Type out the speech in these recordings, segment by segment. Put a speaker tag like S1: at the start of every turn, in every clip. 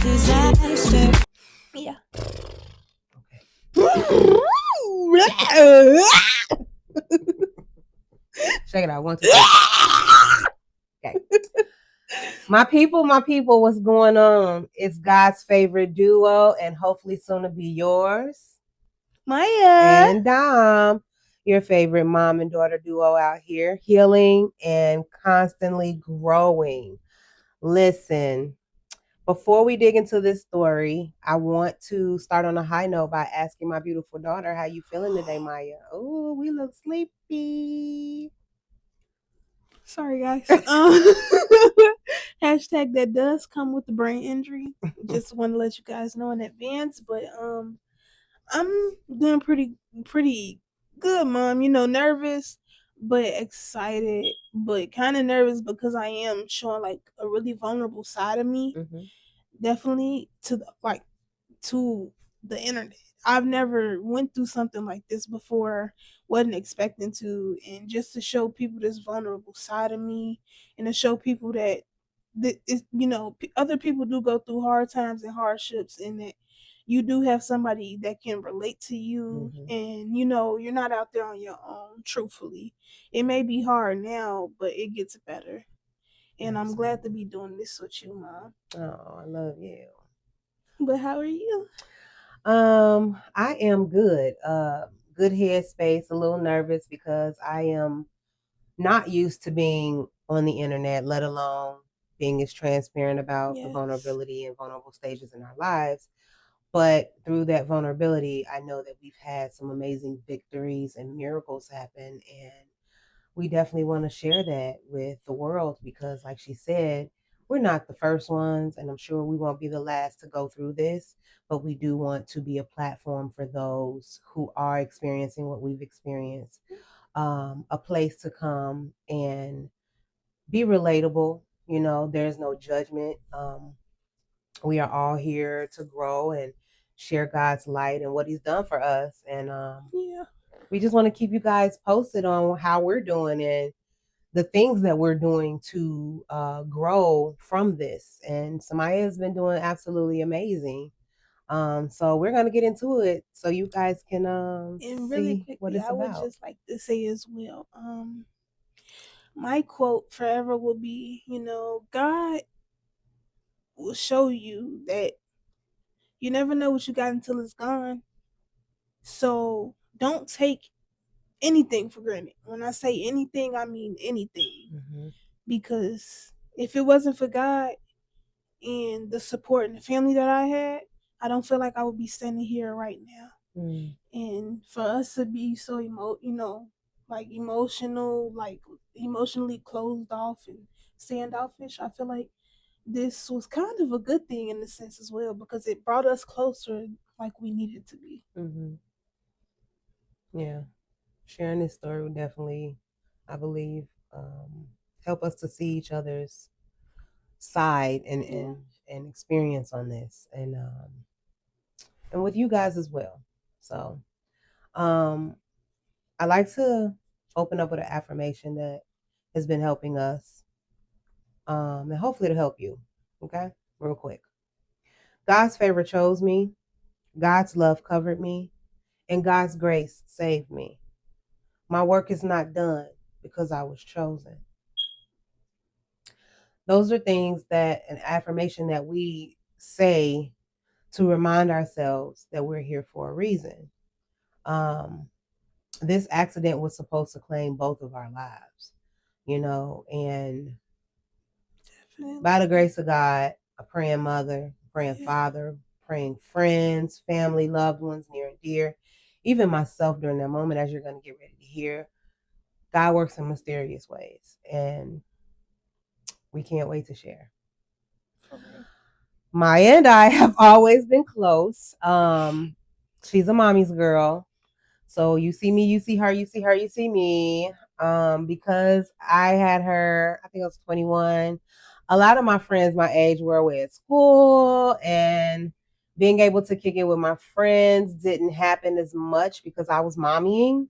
S1: disaster. Yeah.
S2: Check it out. 1, 2, 3. Okay. My people, what's going on? It's God's favorite duo, and hopefully soon to be yours.
S1: Maya.
S2: And Dom, your favorite mom and daughter duo out here, healing and constantly growing. Listen, before we dig into this story, I want to start on a high note by asking my beautiful daughter, how you feeling today, Maya? Oh, we look sleepy.
S1: Sorry, guys. Hashtag that does come with the brain injury. Just want to let you guys know in advance, but I'm doing pretty good, Mom. You know, nervous but excited, but kind of nervous because I am showing like a really vulnerable side of me.
S2: Mm-hmm.
S1: Definitely to the internet. I've never went through something like this before, wasn't expecting to, and just to show people this vulnerable side of me, and to show people that is, you know, other people do go through hard times and hardships, and that you do have somebody that can relate to you,
S2: Mm-hmm.
S1: and you know you're not out there on your own. Truthfully, it may be hard now, but it gets better, and I'm glad to be doing this with you, Mom.
S2: Oh, I love you.
S1: But how are you?
S2: I am good. Good headspace, a little nervous because I am not used to being on the internet, let alone being as transparent about the
S1: Yes.
S2: vulnerability and vulnerable stages in our lives. But through that vulnerability, I know that we've had some amazing victories and miracles happen. And we definitely want to share that with the world because, like she said, we're not the first ones, and I'm sure we won't be the last to go through this. But we do want to be a platform for those who are experiencing what we've experienced, a place to come and be relatable. You know, there's no judgment. We are all here to grow and share God's light and what He's done for us. And
S1: Yeah.
S2: we just want to keep you guys posted on how we're doing and the things that we're doing to grow from this. And Samaya has been doing absolutely amazing. So we're gonna get into it so you guys can
S1: And really
S2: see what
S1: quickly,
S2: it's
S1: I would
S2: about.
S1: just like to say as well, my quote forever will be, God will show you that you never know what you got until it's gone. So don't take anything for granted. When I say anything, I mean anything.
S2: Mm-hmm.
S1: Because if it wasn't for God and the support and the family that I had, I don't feel like I would be standing here right now.
S2: Mm.
S1: And for us to be so like emotional, like emotionally closed off and standoffish, I feel like this was kind of a good thing in a sense as well because it brought us closer like we needed to be.
S2: Mm-hmm. Yeah, sharing this story would definitely, I believe, help us to see each other's side and
S1: Yeah.
S2: and experience on this, and with you guys as well. So, um, I like to open up with an affirmation that has been helping us, and hopefully it'll help you. Okay, real quick. God's favor chose me. God's love covered me, and God's grace saved me. My work is not done because I was chosen. Those are things that an affirmation that we say to remind ourselves that we're here for a reason. Um, this accident was supposed to claim both of our lives, and
S1: Definitely.
S2: by the grace of God, a praying mother, praying
S1: Yeah.
S2: father, praying friends, family, loved ones, near and dear, even myself during that moment, as you're going to get ready to hear, God works in mysterious ways, and we can't wait to share.
S1: For real.
S2: Maya and I have always been close. She's a mommy's girl. So you see me, you see her, you see her, you see me. Because I had her, I think I was 21. A lot of my friends my age were away at school, and being able to kick it with my friends didn't happen as much because I was mommying.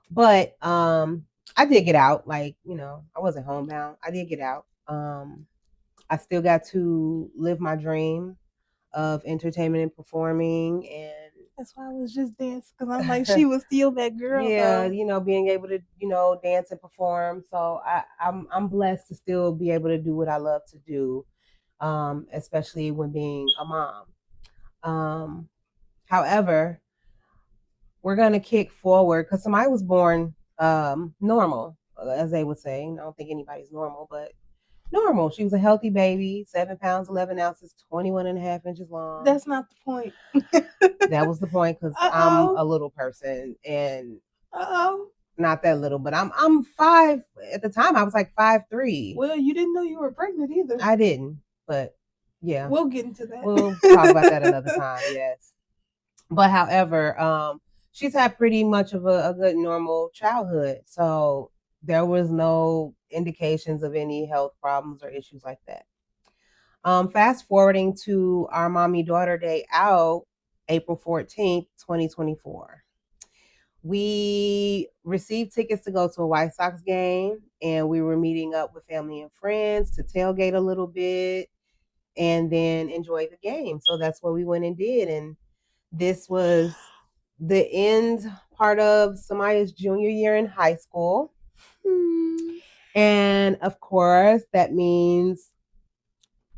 S2: But I did get out. Like, I wasn't homebound. I did get out. I still got to live my dream of entertainment and performing,
S1: That's why I was just dancing because I'm like,
S2: and
S1: she was still that girl
S2: yeah,
S1: though.
S2: you know, being able to, you know, dance and perform. So I'm blessed to still be able to do what I love to do, especially when being a mom. Um, However, we're gonna kick forward because somebody was born normal, as they would say. I don't think anybody's normal, but normal. She was a healthy baby, 7 pounds, 11 ounces, 21 and a half inches long.
S1: That's not the point.
S2: That was the point because
S1: Uh
S2: I'm
S1: oh.
S2: a little person and
S1: Uh oh.
S2: not that little, but I'm five at the time. I was like 5'3".
S1: Well, you didn't know you were pregnant either.
S2: I didn't, but yeah,
S1: We'll get into
S2: we'll talk about that
S1: that.
S2: another time. Yes, but however, she's had pretty much of a good normal childhood, so there was no indications of any health problems or issues like that. Fast forwarding to our mommy daughter day out, April 14th, 2024. We received tickets to go to a White Sox game, and we were meeting up with family and friends to tailgate a little bit and then enjoy the game. So that's what we went and did. And this was the end part of Samaya's junior year in high school. And of course, that means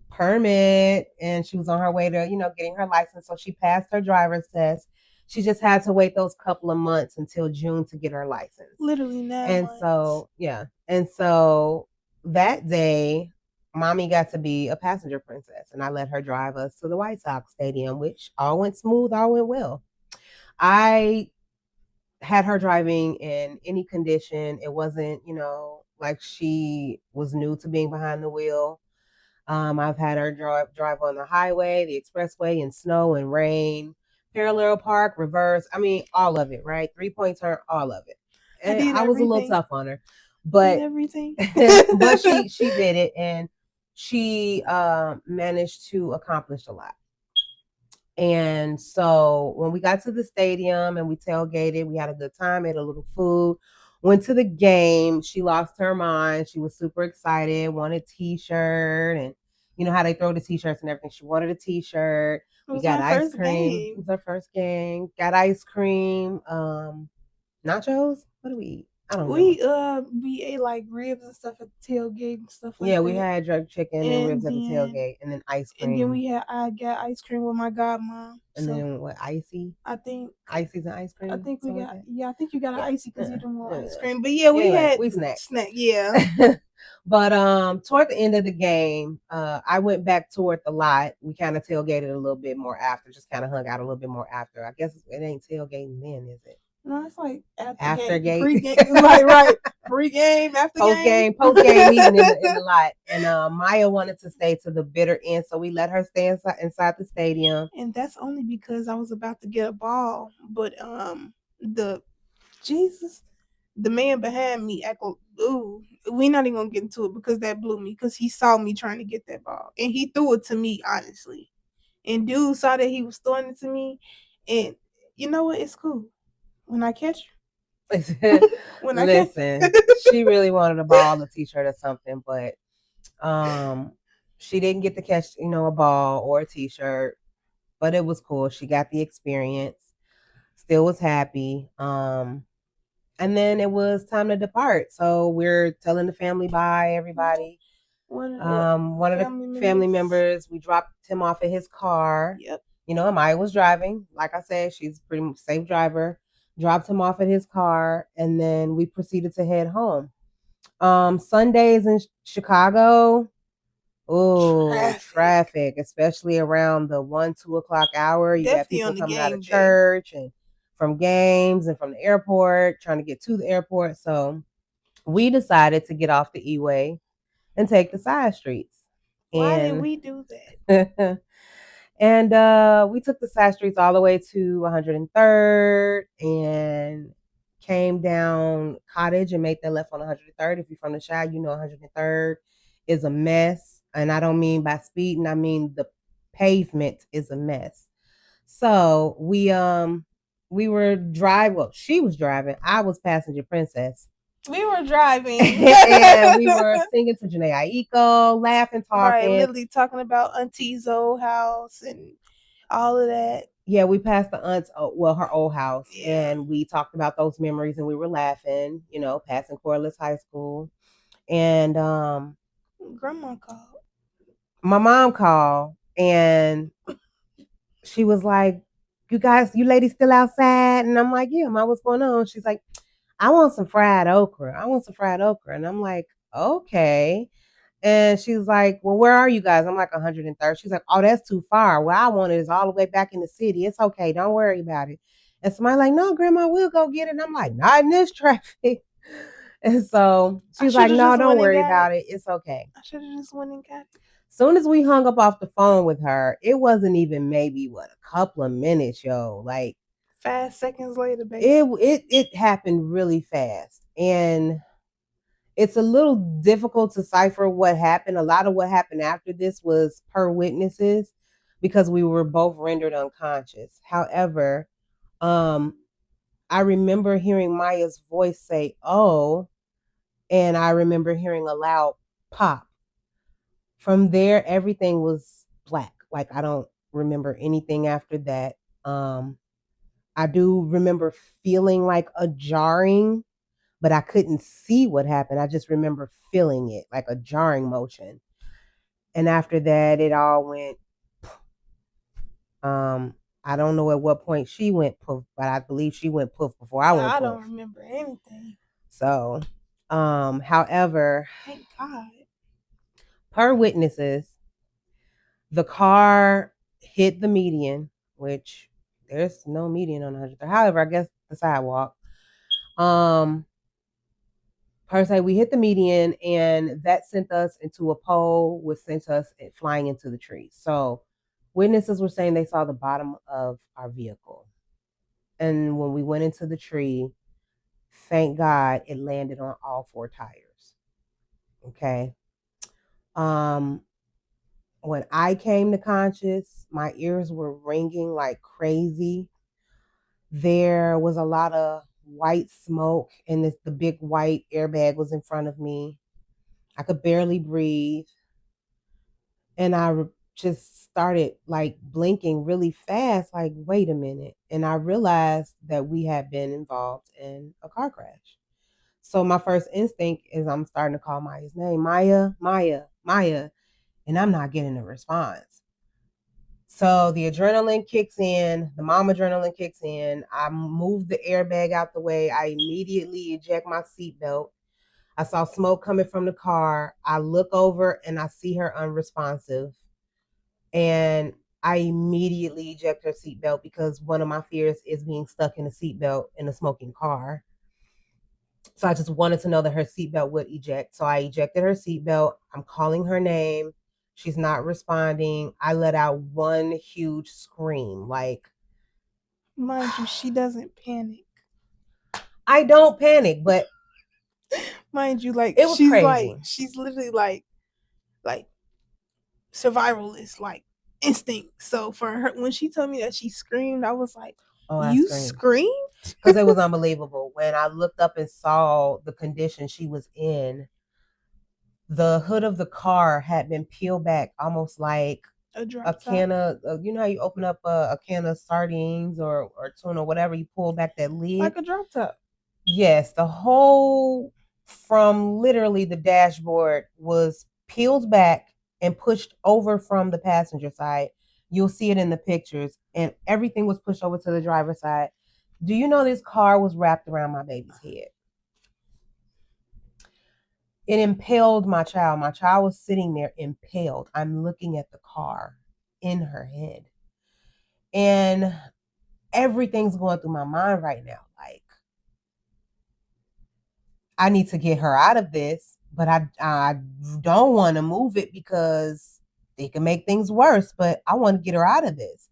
S2: permit, and she was on her way to, you know, getting her license. So she passed her driver's test. She just had to wait those couple of months until June to get her license.
S1: Literally 9 months.
S2: Yeah. And so that day, mommy got to be a passenger princess, and I let her drive us to the White Sox Stadium, which all went smooth, all went well. I had her driving in any condition. It wasn't, you know, like she was new to being behind the wheel. I've had her drive on the highway, the expressway, in snow and rain, parallel park, reverse. I mean, all of it, right? 3 point turn, all of it.
S1: I
S2: And
S1: did
S2: I was a little
S1: everything.
S2: tough on her,
S1: Did
S2: but
S1: everything.
S2: but she did it, and she managed to accomplish a lot. And so when we got to the stadium and we tailgated, we had a good time, ate a little food, went to the game. She lost her mind. She was super excited, wanted t-shirt, and you know how they throw the t-shirts and everything. She wanted a t-shirt.
S1: It
S2: We
S1: was
S2: got
S1: my
S2: ice
S1: first
S2: cream. It
S1: game.
S2: was our first game. Got ice cream, nachos. What do we eat? I don't remember.
S1: We ate like ribs and stuff at the tailgate and stuff like
S2: Yeah, we
S1: that.
S2: had jerk chicken and
S1: And
S2: ribs at the
S1: then
S2: tailgate, and then ice
S1: and then
S2: cream,
S1: I got ice cream with my godmom.
S2: and
S1: So
S2: then what, icy,
S1: I think
S2: ices and ice
S1: I
S2: cream,
S1: think we
S2: something like
S1: got
S2: that.
S1: yeah, I think you got an
S2: Yeah.
S1: icy because you don't want ice
S2: Uh,
S1: cream. But yeah, we
S2: anyway,
S1: had
S2: we snacked.
S1: snack. Yeah.
S2: But toward the end of the game, I went back toward the lot. We kind of tailgated a little bit more after, just kind of hung out a little bit more after. I guess it ain't tailgating then, is it?
S1: No, it's like after
S2: After
S1: game,
S2: gate,
S1: pre-game, right, pre-game, after game.
S2: post game meeting in the lot. And Maya wanted to stay to the bitter end, so we let her stay inside the stadium.
S1: And that's only because I was about to get a ball, but the Jesus, the man behind me acted. Ooh, we're not even gonna get into it because that blew me because he saw me trying to get that ball and he threw it to me honestly. And dude saw that he was throwing it to me, and you know what? It's cool when I catch when I catch.
S2: Listen, she really wanted a ball, a t-shirt, or something, but um, she didn't get to catch, you know, a ball or a t-shirt, but it was cool. She got the experience, still was happy. And then it was time to depart. So we're telling the family bye, everybody.
S1: One of the
S2: One of the
S1: family
S2: family
S1: members.
S2: members, we dropped him off at his car.
S1: Yep.
S2: You know, Amaya was driving. Like I said, she's a pretty safe driver. Dropped him off at his car, and then we proceeded to head home. Sundays in Chicago, oh,
S1: Traffic.
S2: traffic, especially around the 1, 2 o'clock hour. You got
S1: Definitely
S2: people
S1: on the
S2: coming out of
S1: game day.
S2: church and from games and from the airport, trying to get to the airport. So we decided to get off the E-way and take the side streets.
S1: Why did
S2: And
S1: we do that?
S2: and we took the side streets all the way to 103rd and came down Cottage and made that left on 103rd. If you're from the Chi, you know 103rd is a mess. And I don't mean by speeding, I mean the pavement is a mess. So we were driving, well, she was driving, I was passenger princess.
S1: We were driving.
S2: and we were singing to Janae Aiko, laughing,
S1: Right,
S2: talking.
S1: literally talking about Auntie's old house and all of that.
S2: Yeah, we passed the aunt's, well, her old house,
S1: Yeah.
S2: and we talked about those memories, and we were laughing, passing Corliss High School. And
S1: Grandma called.
S2: my mom called, and she was like, you ladies still outside? And I'm like, yeah, Mom, what's going on? She's like, I want some fried okra. I want some fried okra. And I'm like, okay. And she's like, well, where are you guys? I'm like 103rd. She's like, oh, that's too far. Where I want it is all the way back in the city. It's okay. Don't worry about it. And somebody like, no, Grandma, we'll go get it. And I'm like, not in this traffic. And so
S1: I
S2: she's
S1: should
S2: like,
S1: have
S2: no,
S1: just
S2: don't
S1: went and
S2: worry
S1: got it.
S2: about it. It's okay.
S1: I should have just went and got it.
S2: Soon as we hung up off the phone with her, it wasn't even maybe a couple of minutes, yo. Like
S1: 5 seconds later,
S2: it
S1: basically.
S2: it happened really fast. And it's a little difficult to cipher what happened. A lot of what happened after this was per witnesses because we were both rendered unconscious. However, um, I remember hearing Maya's voice say, oh, and I remember hearing a loud pop. From there, everything was black. Like I don't remember anything after that. Um, I do remember feeling like a jarring, but I couldn't see what happened. I just remember feeling it like a jarring motion. And after that, it all went. Um, I don't know at what point she went poof, but I believe she went poof before I went
S1: I
S2: poof.
S1: don't remember anything.
S2: So, however,
S1: Thank God.
S2: per witnesses, the car hit the median, which there's no median on 100th. However, I guess the sidewalk. Um, per se, we hit the median, and that sent us into a pole, which sent us flying into the trees. So, witnesses were saying they saw the bottom of our vehicle, and when we went into the tree, thank God it landed on all four tires. Okay. Um, when I came to conscious, my ears were ringing like crazy. There was a lot of white smoke, and the big white airbag was in front of me. I could barely breathe. And just started like blinking really fast, like, wait a minute. And I realized that we had been involved in a car crash. So my first instinct is I'm starting to call Maya's name, Maya, Maya, Maya, and I'm not getting a response. So the adrenaline kicks in, the mom adrenaline kicks in. I move the airbag out the way. I immediately eject my seatbelt. I saw smoke coming from the car. I look over and I see her unresponsive. And I immediately eject her seatbelt because one of my fears is being stuck in a seatbelt in a smoking car. So I just wanted to know that her seatbelt would eject. So I ejected her seatbelt. I'm calling her name. She's not responding. I let out one huge scream. Like,
S1: Mind you, she doesn't panic.
S2: I don't panic, but
S1: Mind you,
S2: it was crazy.
S1: she's literally like survivalist, like instinct. So for her, when she told me that she screamed, I was like,
S2: Oh, I
S1: "You
S2: screamed
S1: screamed?"
S2: because it was unbelievable. When I looked up and saw the condition she was in, the hood of the car had been peeled back almost like
S1: A
S2: a
S1: drop top,
S2: can of, how you open up a can of sardines or tuna or whatever, you pull back that lid.
S1: like a drop top.
S2: Yes, the whole, from literally the dashboard, was peeled back and pushed over from the passenger side. You'll see it in the pictures, and everything was pushed over to the driver's side. Do you know this car was wrapped around my baby's head? It impaled my child. My child was sitting there impaled. I'm looking at the car in her head. And everything's going through my mind right now. Like, I need to get her out of this, but I don't want to move it because it can make things worse. But I want to get her out of this.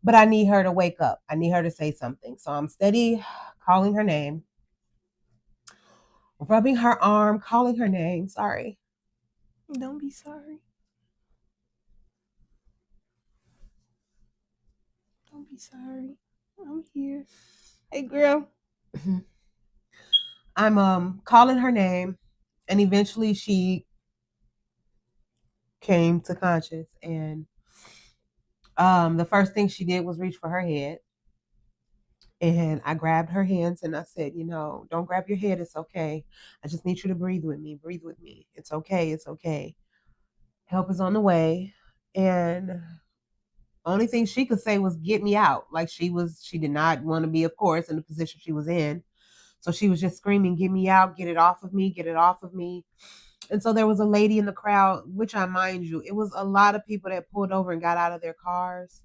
S2: But I need her to wake up. I need her to say something. So I'm steady calling her name, rubbing her arm, calling her name. Sorry.
S1: Don't be sorry. Don't be sorry. I'm here. Hey, girl.
S2: I'm calling her name, and eventually she came to conscious. And the first thing she did was reach for her head, and I grabbed her hands and I said, don't grab your head. It's okay. I just need you to breathe with me. Breathe with me. It's okay. It's okay. Help is on the way. And only thing she could say was get me out. Like she did not want to be, of course, in the position she was in. So she was just screaming, get me out, get it off of me, get it off of me. And so there was a lady in the crowd, which I mind you, it was a lot of people that pulled over and got out of their cars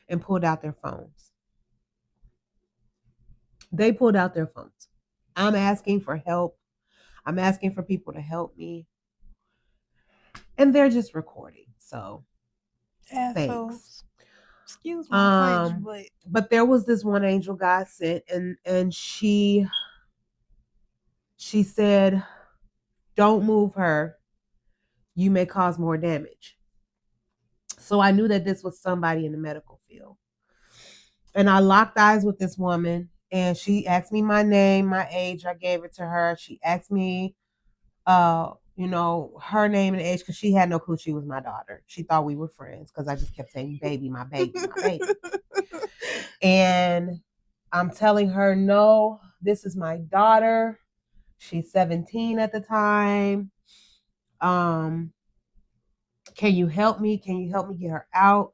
S2: and pulled out their phones. They pulled out their phones. I'm asking for help. I'm asking for people to help me. And they're just recording. So thanks.
S1: Assholes. Excuse my French,
S2: Um,
S1: but
S2: but there was this one angel God sent, and she said, don't move her. You may cause more damage. So I knew that this was somebody in the medical field. And I locked eyes with this woman, and she asked me my name, my age. I gave it to her. She asked me her name and age because she had no clue she was my daughter. She thought we were friends because I just kept saying, baby, my baby, my baby. And I'm telling her, no, this is my daughter. She's 17 at the time. Um, can you help me? Can you help me get her out?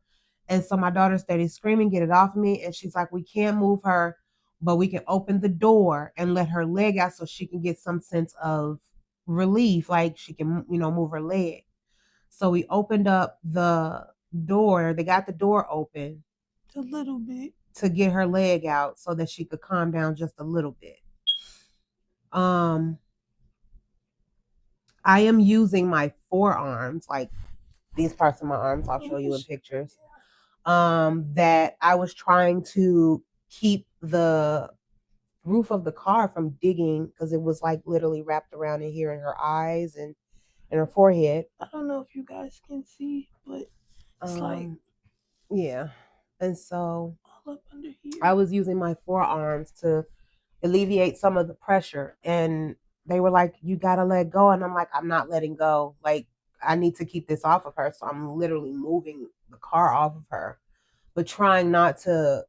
S2: And so my daughter started screaming, get it off of me. And she's like, we can't move her, but we can open the door and let her leg out so she can get some sense of relief, like she can, move her leg. So we opened up the door. They got the door open
S1: a little bit.
S2: to get her leg out so that she could calm down just a little bit. Um, I am using my forearms, like these parts of my arms. I'll show you in pictures. That I was trying to keep the roof of the car from digging because it was like literally wrapped around in here in her eyes and in her forehead.
S1: I don't know if you guys can see, but it's like
S2: Yeah. And so
S1: all up under here.
S2: I was using my forearms to alleviate some of the pressure. And they were like, you got to let go. And I'm like, I'm not letting go. Like, I need to keep this off of her. So I'm literally moving the car off of her, but trying not to,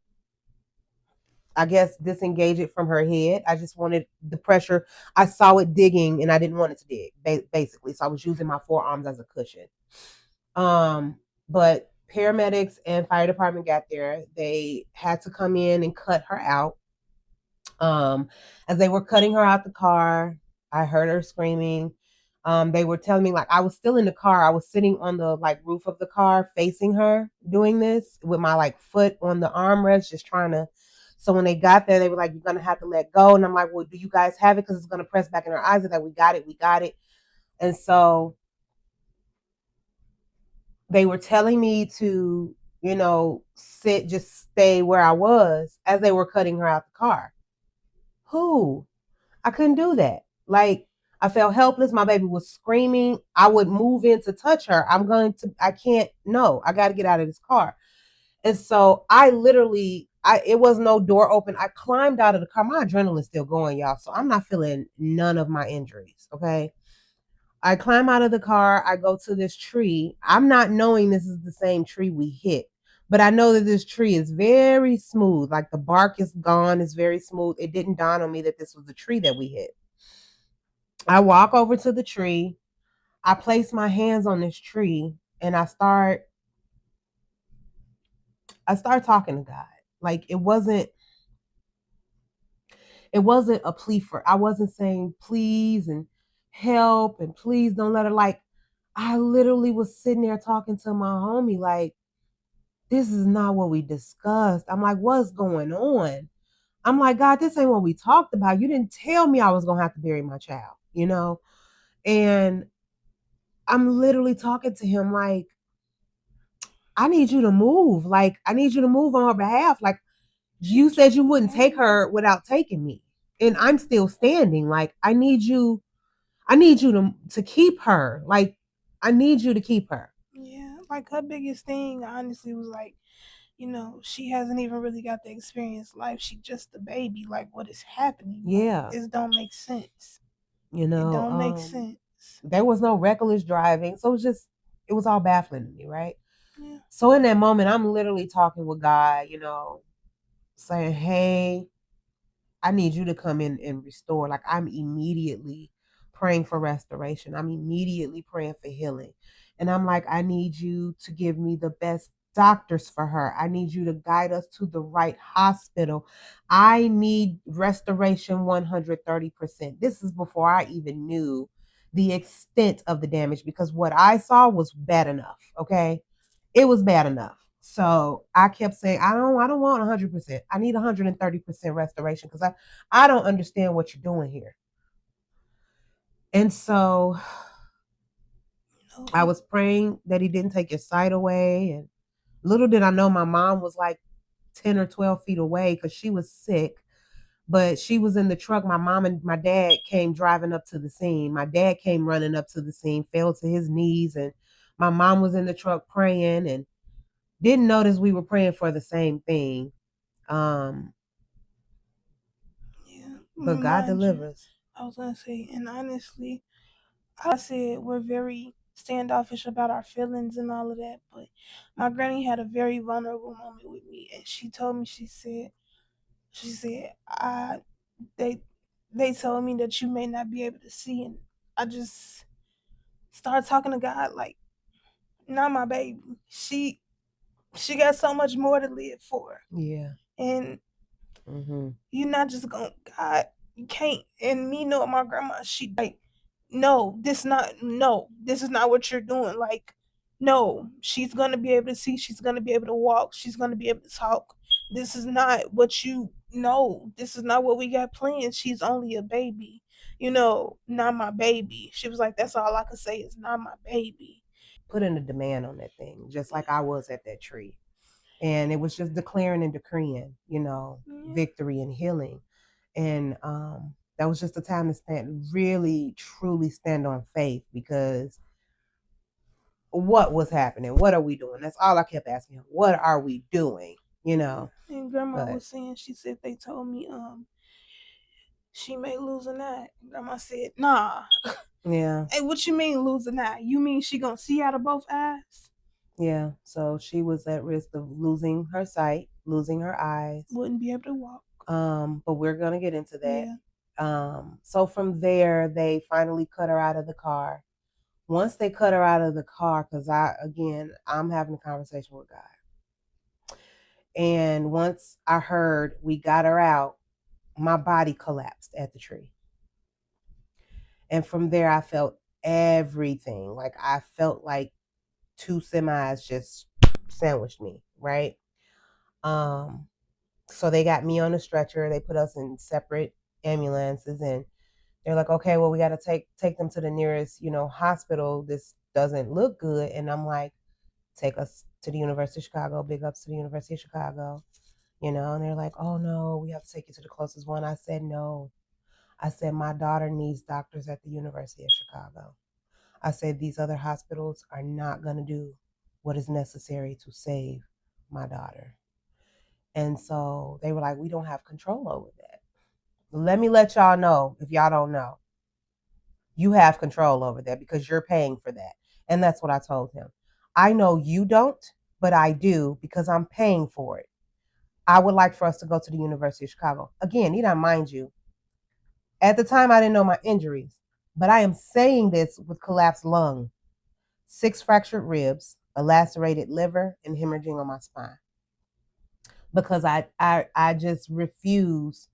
S2: I guess, disengage it from her head. I just wanted the pressure. I saw it digging and I didn't want it to dig, basically. So I was using my forearms as a cushion. But paramedics and fire department got there. They had to come in and cut her out. As they were cutting her out the car, I heard her screaming. They were telling me, like, I was still in the car. I was sitting on the like roof of the car facing her doing this with my like foot on the armrest, just trying to. So when they got there, they were like, you're gonna have to let go. And I'm like, well, do you guys have it? Because it's gonna press back in her eyes. They're like, we got it, we got it. And so they were telling me to, sit, just stay where I was as they were cutting her out the car. Who? I couldn't do that. Like, I felt helpless. My baby was screaming. I would move in to touch her. I can't, no, I got to get out of this car. And so I literally, it was no door open. I climbed out of the car. My adrenaline's still going, y'all. So I'm not feeling none of my injuries. Okay. I climb out of the car. I go to this tree. I'm not knowing this is the same tree we hit, but I know that this tree is very smooth. Like the bark is gone, it's very smooth. It didn't dawn on me that this was the tree that we hit. I walk over to the tree. I place my hands on this tree and I start talking to God. Like it wasn't a plea for, I wasn't saying please and help and please don't let her, like, I literally was sitting there talking to my homie, like, this is not what we discussed. I'm like, what's going on? I'm like, God, this ain't what we talked about. You didn't tell me I was gonna have to bury my child. And I'm literally talking to him like, I need you to move. Like, I need you to move on her behalf. Like, you said you wouldn't take her without taking me. And I'm still standing. Like, I need you to keep her. Like, I need you to keep her.
S1: Yeah, like her biggest thing honestly was like, she hasn't even really got to experience life. She just a baby. Like, what is happening? Like,
S2: Yeah,
S1: this don't make sense.
S2: you
S1: It
S2: know,
S1: don't make sense.
S2: there was no reckless driving, so it was all baffling to me, right?
S1: Yeah.
S2: So in that moment, I'm literally talking with God, saying, "Hey, I need you to come in and restore." Like I'm immediately praying for restoration. I'm immediately praying for healing. And I'm like, I need you to give me the best doctors for her. I need you to guide us to the right hospital. I need restoration 130%. This is before I even knew the extent of the damage because what I saw was bad enough. Okay. It was bad enough. So I kept saying, I don't want 100%. I need 130% restoration because I don't understand what you're doing here. And so I
S1: No.
S2: was praying that he didn't take his sight away. And little did I know my mom was like 10 or 12 feet away because she was sick, but she was in the truck. My mom and my dad came driving up to the scene. My dad came running up to the scene, fell to his knees, and my mom was in the truck praying and didn't notice we were praying for the same thing. Um,
S1: Yeah.
S2: but God
S1: Mind you,
S2: delivers.
S1: I was gonna say, and honestly, I said we're very standoffish about our feelings and all of that, but my granny had a very vulnerable moment with me, and she told me, she said, they they told me that you may not be able to see, and I just started talking to God like, not my baby. She got so much more to live for,
S2: Yeah.
S1: and
S2: Mm-hmm.
S1: you're not just gonna God. You can't. And me knowing my grandma, she like, no, this is not what you're doing. Like, no, she's gonna be able to see. She's gonna be able to walk. She's gonna be able to talk. This is not what you know. This is not what we got planned. She's only a baby. Not my baby. She was like, that's all I can say is not my baby.
S2: Putting a demand on that thing, just like I was at that tree. And it was just declaring and decreeing,
S1: Yeah.
S2: victory and healing. And that was just a time to stand, really, truly stand on faith because what was happening? What are we doing? That's all I kept asking him. What are we doing? You know,
S1: And grandma
S2: but
S1: was saying, she said they told me she may lose an eye. Grandma said, nah.
S2: yeah,
S1: Hey, what you mean lose an eye? You mean she gonna see out of both eyes?
S2: yeah. So she was at risk of losing her sight, losing her eyes.
S1: Wouldn't be able to walk.
S2: But we're gonna get into that.
S1: Yeah.
S2: So from there, they finally cut her out of the car. Once they cut her out of the car, because I'm having a conversation with God. And once I heard we got her out, my body collapsed at the tree. And from there, I felt everything. Like I felt like two semis just sandwiched me, right? Um, so they got me on a stretcher. They put us in separate ambulances, and they're like, okay, well, we got to take them to the nearest, hospital. This doesn't look good. And I'm like, take us to the University of Chicago. Big ups to the University of Chicago. And they're like, oh no, we have to take you to the closest one. I said no. I said my daughter needs doctors at the University of Chicago. I said these other hospitals are not going to do what is necessary to save my daughter. And so they were like, we don't have control over that. Let me let y'all know if y'all don't know. You have control over that because you're paying for that. And that's what I told him. I know you don't, but I do because I'm paying for it. I would like for us to go to the University of Chicago. Again, need I mind you, at the time I didn't know my injuries, but I am saying this with collapsed lung, 6 fractured ribs, a lacerated liver, and hemorrhaging on my spine. Because I just refuse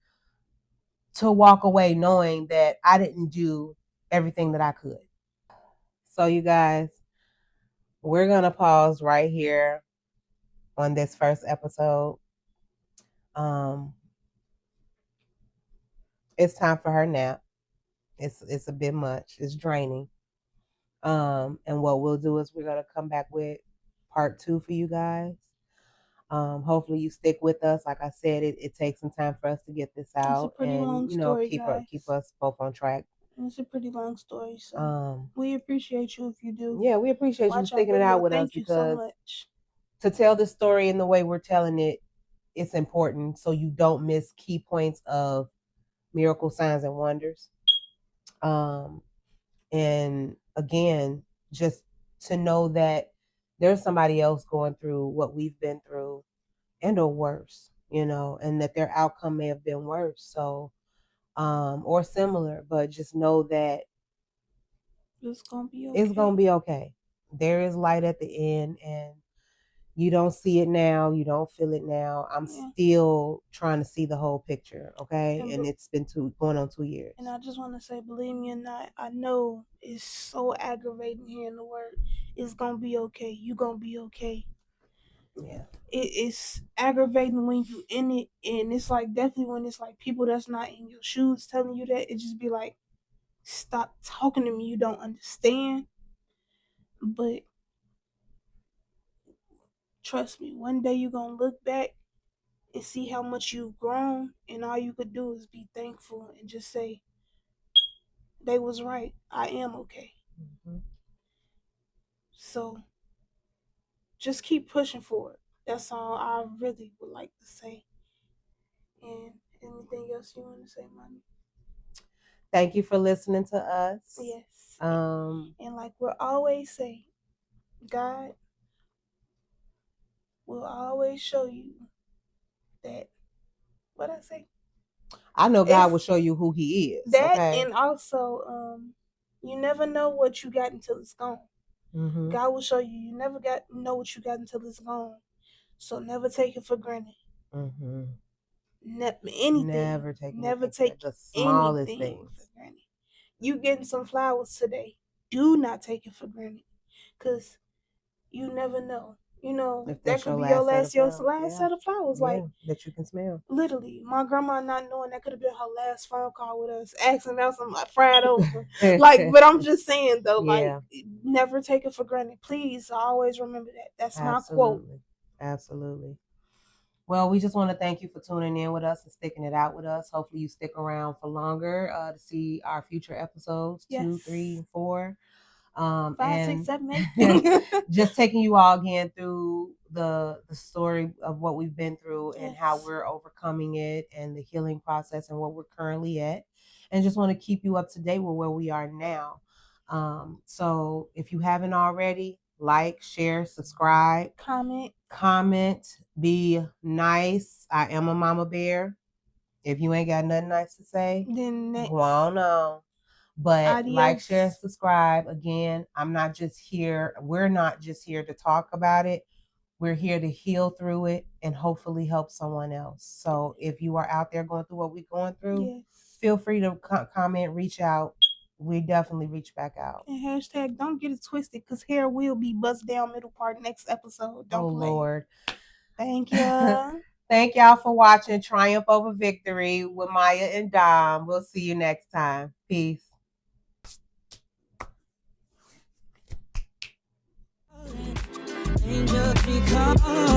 S2: to walk away knowing that I didn't do everything that I could. So you guys, we're gonna pause right here on this first episode. Um, it's time for her nap. It's a bit much. It's draining. And what we'll do is we're gonna come back with part 2 for you guys. Hopefully you stick with us. Like I said, it takes some time for us to get this
S1: It's a
S2: out
S1: pretty
S2: and
S1: long story,
S2: keep
S1: guys.
S2: us both on track.
S1: It's a pretty long story, so
S2: Um,
S1: we appreciate you if you do.
S2: yeah, we appreciate you
S1: Watch our
S2: sticking it out
S1: video.
S2: with us
S1: Thank you so
S2: because
S1: much.
S2: to tell the story in the way we're telling it, it's important so you don't miss key points of miracle signs and wonders. Um, and again, just to know that there's somebody else going through what we've been through and or worse, and that their outcome may have been worse. So, or similar, but just know that
S1: it's gonna be okay.
S2: it's gonna be okay. There is light at the end, and you don't see it now, you don't feel it now. I'm still trying to see the whole picture, okay? And it's been going on 2 years.
S1: And I just want to say, believe me or not, I know it's so aggravating hearing the word, it's gonna be okay. You gonna be okay.
S2: Yeah.
S1: It's aggravating when you in it, and it's like definitely when it's like people that's not in your shoes telling you that, it just be like, stop talking to me. You don't understand. But trust me, one day you're gonna look back and see how much you've grown, and all you could do is be thankful and just say, they was right. I am okay. Mm-hmm. So just keep pushing forward. That's all I really would like to say. And anything else you want to say, mommy?
S2: Thank you for listening to us.
S1: Yes. And like we'll always say, God will always show you that, what I say?
S2: I know God will show you who He is.
S1: That,
S2: okay?
S1: And also, you never know what you got until it's gone. Mm-hmm. God will show you. You never know what you got until it's gone. So never take it for granted. Mm-hmm. Anything. Never take the smallest things for granted. You getting some flowers today. Do not take it for granted, cause you never know. If that could be your last set of flowers. Like
S2: that you can smell.
S1: Literally, my grandma not knowing that could have been her last phone call with us, asking about some fried okra. But I'm just saying though, like never take it for granted. Please always remember that. That's my quote.
S2: Absolutely. Well, we just want to thank you for tuning in with us and sticking it out with us. Hopefully you stick around for longer to see our future episodes, 2, 3, 4.
S1: 5, 6, 7,
S2: 8. Just taking you all again through the story of what we've been through and how we're overcoming it and the healing process and what we're currently at. And just want to keep you up to date with where we are now. So if you haven't already, like, share, subscribe, comment, be nice. I am a mama bear. If you ain't got nothing nice to say,
S1: then next.
S2: Go on. But
S1: Adios.
S2: Like, share, subscribe. Again, we're not just here to talk about it. We're here to heal through it and hopefully help someone else. So if you are out there going through what we're going through, feel free to comment, reach out. We definitely reach back out.
S1: And hashtag don't get it twisted, because hair will be bust down middle part next episode. Don't play.
S2: Lord.
S1: Thank you.
S2: Thank y'all for watching Triumph Over Victory with Maya and Dom. We'll see you next time. Peace. Angels be calling.